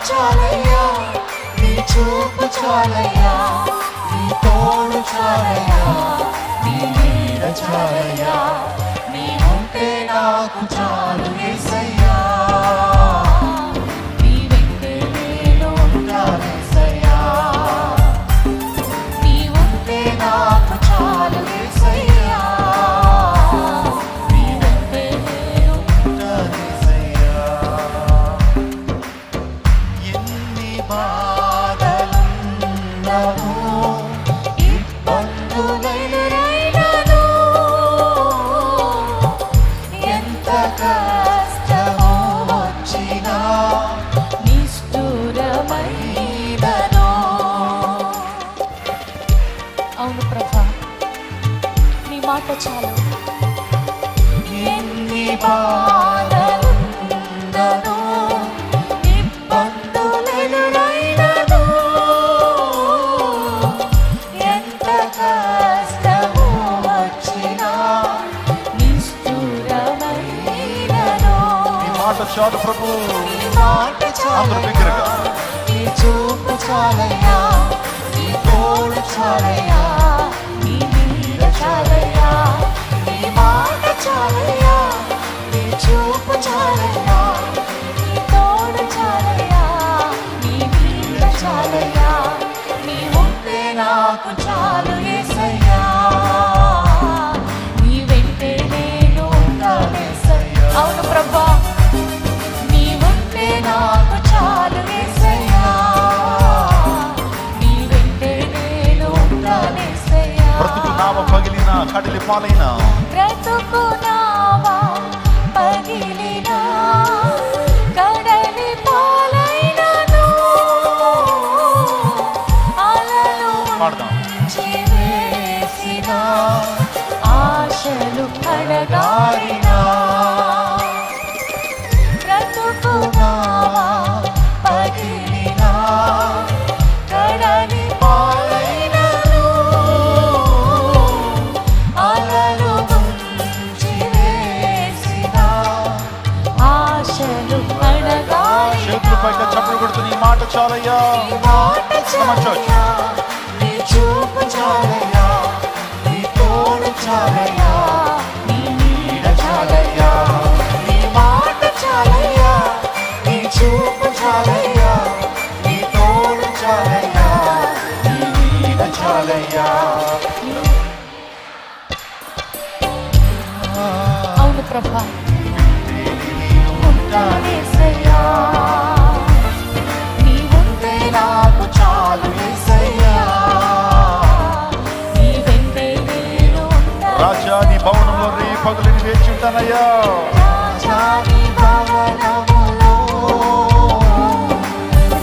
చాలయ్యా, నీ చూపు చాలయ్యా, నీ తోడు చాలయ్యా, నీ నీడ చాలయ్యా, నీ ఉంటే నాకు చాలు యేసయ్యా, నీ వెంటే నేను ఉంటానేసయ్యా, నీ ఉంటే నాకు చాలు యేసయ్యా, నీ వెంటే నేను ఉంటానేసయ్యా. ఎన్ని బాధలున్నను ఇబ్బందులైనను ఎంత కష్టము వచ్చినా నిష్ఠురమైనను. అవును ప్రభా, నీ మాట చాలు. ఎన్ని బాధలున్నను ఇబ్బందులెదురైనను ఎంత కష్టము వచ్చినా నిష్ఠురమైనను. నీ మాట చాలు ప్రభు, నీ మాట చాలయ్యా, నీ చూపు చాలయ్యా, నీ తోడు చాలయ్యా, నీ నీడ చాలయ్యా, నీ మాట చాలయ్యా, నీ చూపు చాలయ్యా, నీ తోడు చాలయ్యా, నీ నీడ చాలయ్యా, నీ ఉంటే నాకు చాలు యేసయ్యా, నీ వెంటే నేను ఉంటానేసయ్యా. అవును ప్రభా, నీ ఉంటే నాకు చాలు యేసయ్యా, నీ వెంటే నేను ఉంటానేసయ్యా. బ్రతుకునావా పగిలిన కడిలి పాలైన, బ్రతుకునావా పగిలిన కడలి పాలైనను అలలు పాడదాం. చివేసిన ఆశలు అడగారిన బ్రతుకునావా పగిలిన కడలి పాలైనను అలలు చివేసిన ఆశలు అడగారిన. చేతులు పైగా చప్పుడు కొడుతూ నీ మాట చాలయ్యా, నీ మాట చాలయ్యా, నీ చూపు చాలయ్యా, నీ తోడు చాలయ్యా, నీ నీడ చాలయ్యా, నీ మాట చాలయ్యా, నీ చూపు చాలయ్యా, నీ తోడు చాలయ్యా, నీ నీడ చాలయ్యా. అవును ప్రభా, ఉంటానేసయ్యా, నీ ఉంటే నాకు చాలు యేసయ్యా, నీ వెంటే నేను రాజా నీ భవనంలో రే పగులని వేచి ఉంటానయ్యా. రాజా నీ భవనములో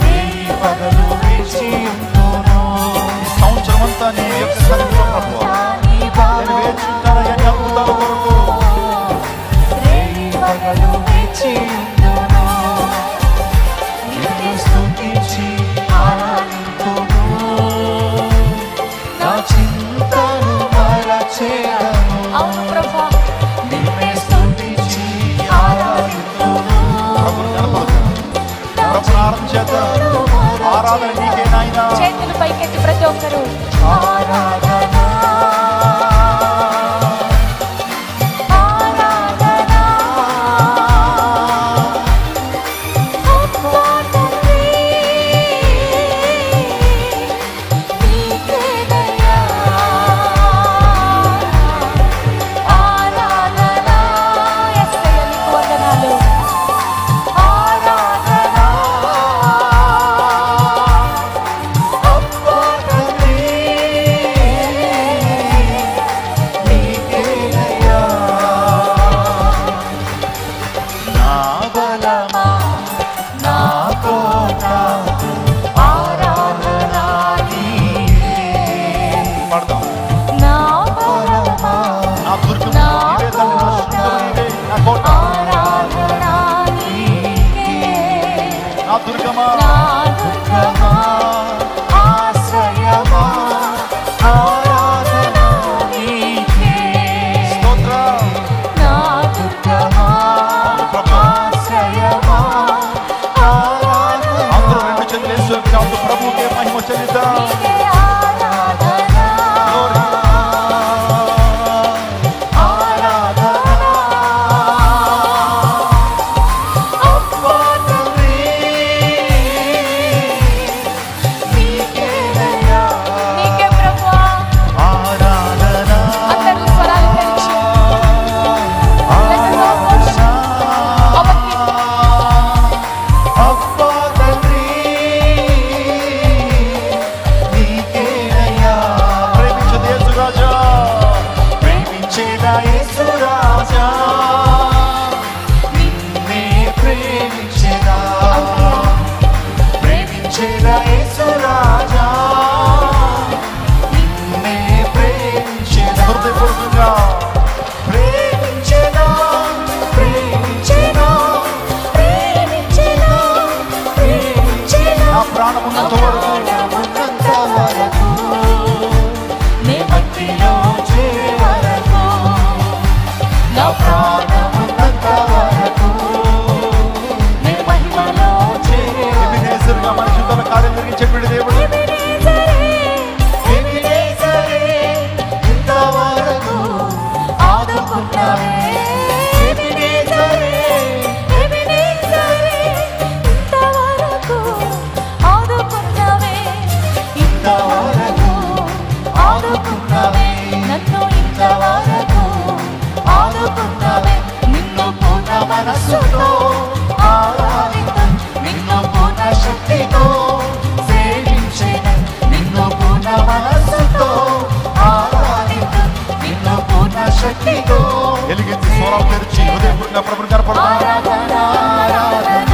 రేయి పగలు వేచి ఉంటును. ఈ సంవత్సరం అంతా నీ యొక్క సన్నిధిలో ప్రభువా నీ నేను వేచి ఉంటానయ్యా, నీ అద్భుతాల కొరకు. రేయి పగలు వేచి ఉంటును. నిన్ను స్తుతించి ఆరాధింతును. నా చింతను మరచెదను. అవును ప్రభా, నిన్నే స్తుతించి ఆరాధింతును. ప్రభువుని కనపరుద్దాం, ప్రభువుని ఆరాధన చేద్దాం. ఆరాధన నీకే నాయనా. చేతులు పైకెత్తి ప్రతి ఒక్కరు ఆరాధన ఆరాధన అబ్బా తండ్రి నీకేనయ్యా ఆరాధన. యేసయ్య నీకు వందనాలు. ఆరాధన అబ్బా తండ్రి నీకేనయ్యా. నా బలమా నా కోట ఆరాధన నీకే. పాడదాం. నా బలమా నా దుర్గము నా నీవే తండ్రి, నా శృంగము నీవే, నా కోట, ఆరాధన నీకే. నా దుర్గమా, నా దుర్గమా ఆశ్రయమా ఆరాధన నీకే. స్తోత్రం. నా దుర్గమా ఆశ్రయమా ఆరాధన సాక్షాత్తు ప్రభువుకే మహిమ చెల్లిద్దాం. నీకే ఆరాధన నీకే ప్రభువా అందరూ స్వరాలు పెంచి Let us all worship our King. ప్రాణమున్నంత వరకు నీ భక్తిలో చేరే వరకు నా ప్రాణమున్నంత వరకు నీ మహిమలో చేరే ఎబినేజరుగా మన జీవితంలో కార్యం జరిగించేటువంటి దేవుడు. ఎబినేజరే ఇంతవరకు ఆదుకున్నావే ఎబినేజరే ఇంతవరకు ఆదుకున్నావే ఇంతవరకు ఆదుకున్నావే నన్ను ఇంతవరకు ఆదుకున్నావే నిన్ను పూర్ణ మనస్సుతో ఆరాధిద్దాం నిన్ను పూర్ణ శక్తితో సేవించేదం నిన్ను పూర్ణ మనస్సుతో ఆరాధిద్దాం నిన్ను పూర్ణ శక్తితో ఎలిగించి స్వరాలు తెరిచి హృదయపూర్వకంగా ప్రభువుని కనపడదాం. ఆరాధన ఆరాధన